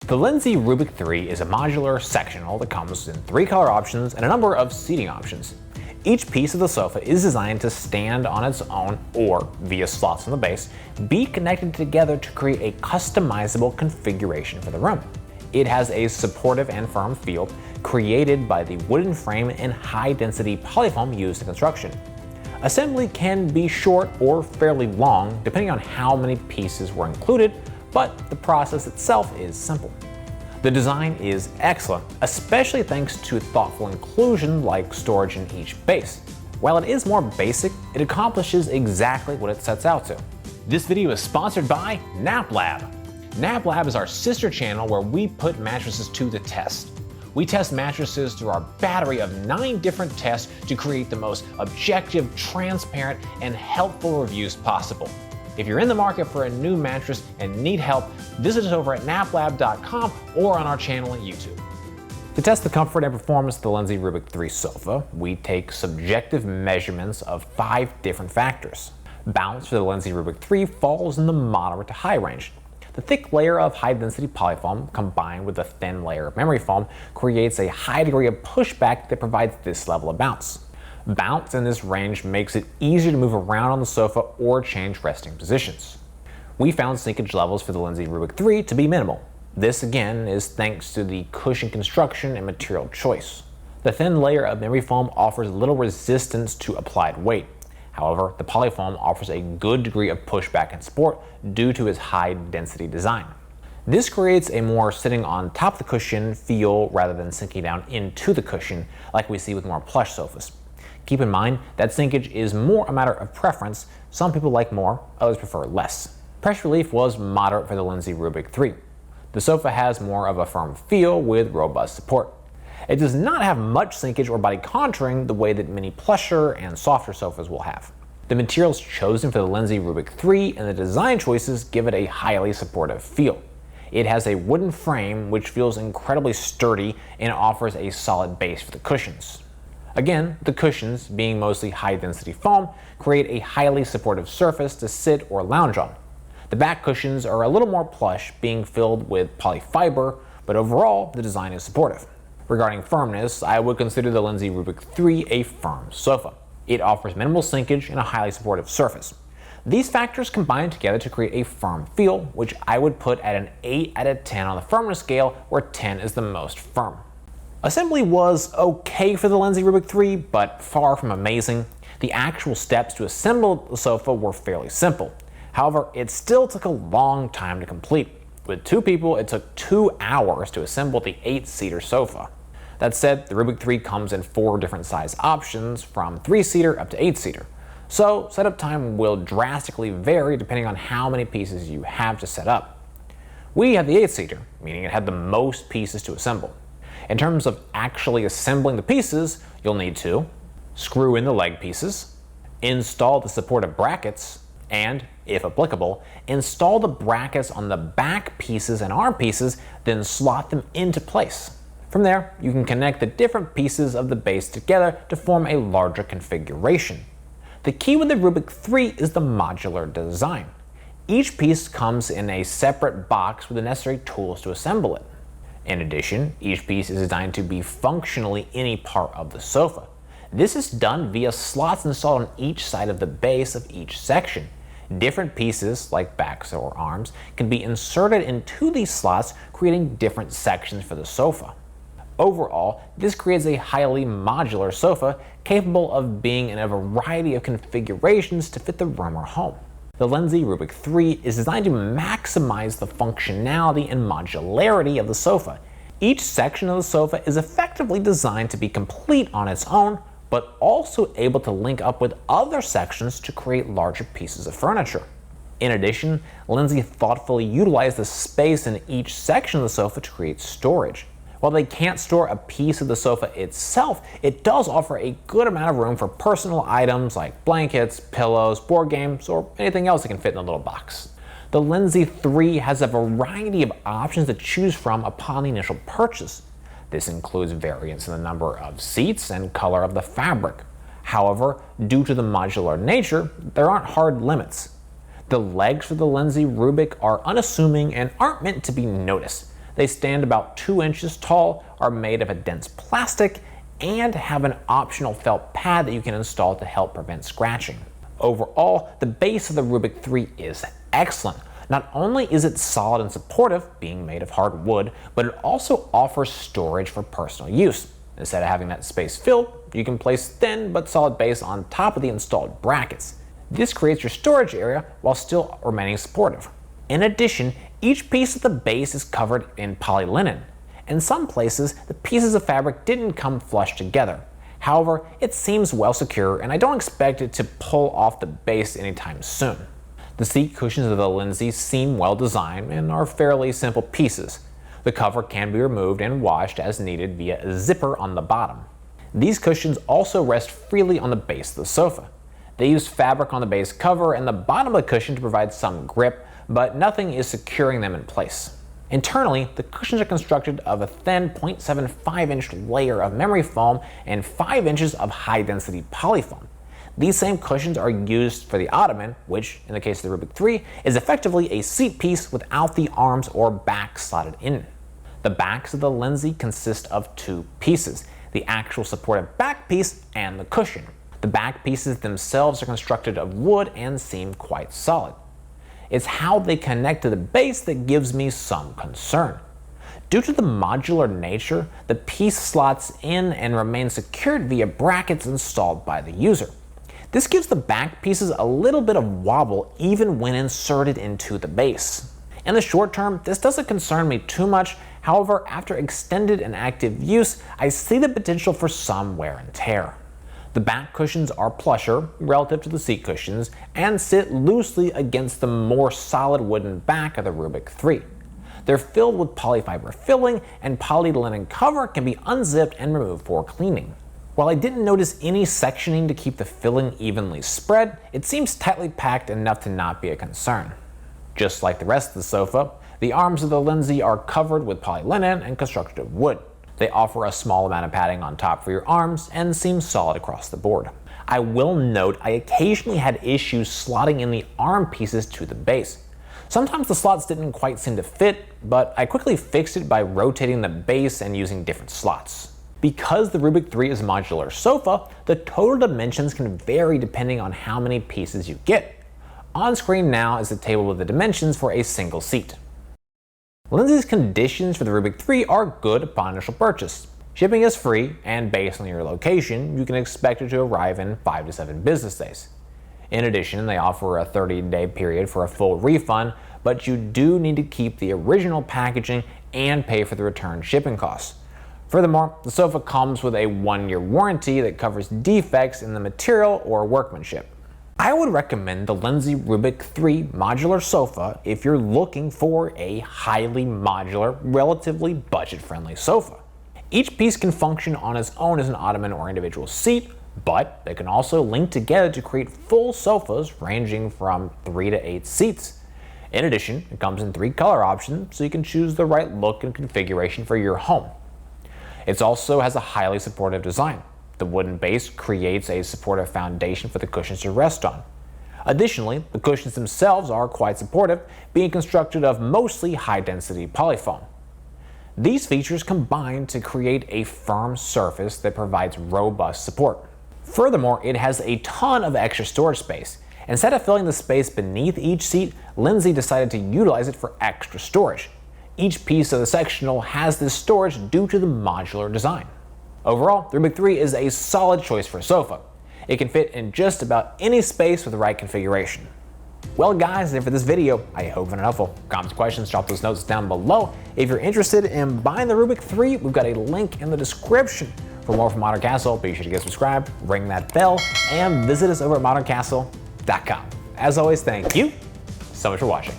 The Linsy Rubik 3 is a modular sectional that comes in 3 color options and a number of seating options. Each piece of the sofa is designed to stand on its own or, via slots on the base, be connected together to create a customizable configuration for the room. It has a supportive and firm feel created by the wooden frame and high-density polyfoam used in construction. Assembly can be short or fairly long depending on how many pieces were included, but the process itself is simple. The design is excellent, especially thanks to thoughtful inclusion like storage in each base. While it is more basic, it accomplishes exactly what it sets out to. This video is sponsored by NapLab. NapLab is our sister channel where we put mattresses to the test. We test mattresses through our battery of 9 different tests to create the most objective, transparent, and helpful reviews possible. If you're in the market for a new mattress and need help, visit us over at naplab.com or on our channel at YouTube. To test the comfort and performance of the Linsy Rubik 3 sofa, we take subjective measurements of 5 different factors. Bounce for the Linsy Rubik 3 falls in the moderate to high range. The thick layer of high-density polyfoam combined with a thin layer of memory foam creates a high degree of pushback that provides this level of bounce. Bounce in this range makes it easier to move around on the sofa or change resting positions. We found sinkage levels for the Linsy Rubik 3 to be minimal. This again is thanks to the cushion construction and material choice. The thin layer of memory foam offers little resistance to applied weight. However, the polyfoam offers a good degree of pushback and support due to its high density design. This creates a more sitting on top of the cushion feel rather than sinking down into the cushion like we see with more plush sofas. Keep in mind that sinkage is more a matter of preference. Some people like more, others prefer less. Pressure relief was moderate for the Linsy Rubik 3. The sofa has more of a firm feel with robust support. It does not have much sinkage or body contouring the way that many plusher and softer sofas will have. The materials chosen for the Linsy Rubik 3 and the design choices give it a highly supportive feel. It has a wooden frame which feels incredibly sturdy and offers a solid base for the cushions. Again, the cushions, being mostly high-density foam, create a highly supportive surface to sit or lounge on. The back cushions are a little more plush, being filled with polyfiber, but overall, the design is supportive. Regarding firmness, I would consider the Linsy Rubik 3 a firm sofa. It offers minimal sinkage and a highly supportive surface. These factors combine together to create a firm feel, which I would put at an 8 out of 10 on the firmness scale, where 10 is the most firm. Assembly was okay for the Linsy Rubik 3, but far from amazing. The actual steps to assemble the sofa were fairly simple. However, it still took a long time to complete. With 2 people, it took 2 hours to assemble the 8-seater sofa. That said, the Rubik 3 comes in 4 different size options, from 3-seater up to 8-seater. So setup time will drastically vary depending on how many pieces you have to set up. We had the 8-seater, meaning it had the most pieces to assemble. In terms of actually assembling the pieces, you'll need to screw in the leg pieces, install the supportive brackets, and, if applicable, install the brackets on the back pieces and arm pieces, then slot them into place. From there, you can connect the different pieces of the base together to form a larger configuration. The key with the Rubik 3 is the modular design. Each piece comes in a separate box with the necessary tools to assemble it. In addition, each piece is designed to be functionally any part of the sofa. This is done via slots installed on each side of the base of each section. Different pieces, like backs or arms, can be inserted into these slots, creating different sections for the sofa. Overall, this creates a highly modular sofa capable of being in a variety of configurations to fit the room or home. The Linsy Rubik 3 is designed to maximize the functionality and modularity of the sofa. Each section of the sofa is effectively designed to be complete on its own, but also able to link up with other sections to create larger pieces of furniture. In addition, Linsy thoughtfully utilized the space in each section of the sofa to create storage. While they can't store a piece of the sofa itself, it does offer a good amount of room for personal items like blankets, pillows, board games, or anything else that can fit in a little box. The Linsy 3 has a variety of options to choose from upon the initial purchase. This includes variants in the number of seats and color of the fabric. However, due to the modular nature, there aren't hard limits. The legs for the Linsy Rubik are unassuming and aren't meant to be noticed. They stand about 2 inches tall, are made of a dense plastic, and have an optional felt pad that you can install to help prevent scratching. Overall, the base of the Rubik 3 is excellent. Not only is it solid and supportive, being made of hard wood, but it also offers storage for personal use. Instead of having that space filled, you can place thin but solid base on top of the installed brackets. This creates your storage area while still remaining supportive. In addition, each piece of the base is covered in polylinen. In some places, the pieces of fabric didn't come flush together. However, it seems well secure and I don't expect it to pull off the base anytime soon. The seat cushions of the Linsy seem well designed and are fairly simple pieces. The cover can be removed and washed as needed via a zipper on the bottom. These cushions also rest freely on the base of the sofa. They use fabric on the base cover and the bottom of the cushion to provide some grip, but nothing is securing them in place. Internally, the cushions are constructed of a thin 0.75-inch layer of memory foam and 5 inches of high-density polyfoam. These same cushions are used for the ottoman, which, in the case of the Rubik 3, is effectively a seat piece without the arms or back slotted in. The backs of the Linsy consist of 2 pieces, the actual supportive back piece and the cushion. The back pieces themselves are constructed of wood and seem quite solid. It's how they connect to the base that gives me some concern. Due to the modular nature, the piece slots in and remains secured via brackets installed by the user. This gives the back pieces a little bit of wobble even when inserted into the base. In the short term, this doesn't concern me too much. However, after extended and active use, I see the potential for some wear and tear. The back cushions are plusher relative to the seat cushions and sit loosely against the more solid wooden back of the Rubik 3. They're filled with polyfiber filling and polylinen cover can be unzipped and removed for cleaning. While I didn't notice any sectioning to keep the filling evenly spread, it seems tightly packed enough to not be a concern. Just like the rest of the sofa, the arms of the Linsy are covered with polylinen and constructed of wood. They offer a small amount of padding on top for your arms and seem solid across the board. I will note I occasionally had issues slotting in the arm pieces to the base. Sometimes the slots didn't quite seem to fit, but I quickly fixed it by rotating the base and using different slots. Because the Rubik 3 is a modular sofa, the total dimensions can vary depending on how many pieces you get. On screen now is the table with the dimensions for a single seat. Linsy's conditions for the Rubik 3 are good upon initial purchase. Shipping is free, and based on your location, you can expect it to arrive in 5 to 7 business days. In addition, they offer a 30-day period for a full refund, but you do need to keep the original packaging and pay for the return shipping costs. Furthermore, the sofa comes with a 1-year warranty that covers defects in the material or workmanship. I would recommend the Linsy Rubik 3 modular sofa if you're looking for a highly modular, relatively budget-friendly sofa. Each piece can function on its own as an ottoman or individual seat, but they can also link together to create full sofas ranging from 3 to 8 seats. In addition, it comes in 3 color options, so you can choose the right look and configuration for your home. It also has a highly supportive design. The wooden base creates a supportive foundation for the cushions to rest on. Additionally, the cushions themselves are quite supportive, being constructed of mostly high-density polyfoam. These features combine to create a firm surface that provides robust support. Furthermore, it has a ton of extra storage space. Instead of filling the space beneath each seat, Linsy decided to utilize it for extra storage. Each piece of the sectional has this storage due to the modular design. Overall, the Rubik 3 is a solid choice for a sofa. It can fit in just about any space with the right configuration. Well guys, that's it for this video. I hope you found it helpful. Comments, questions, drop those notes down below. If you're interested in buying the Rubik 3, we've got a link in the description. For more from Modern Castle, be sure to get subscribed, ring that bell, and visit us over at moderncastle.com. As always, thank you so much for watching.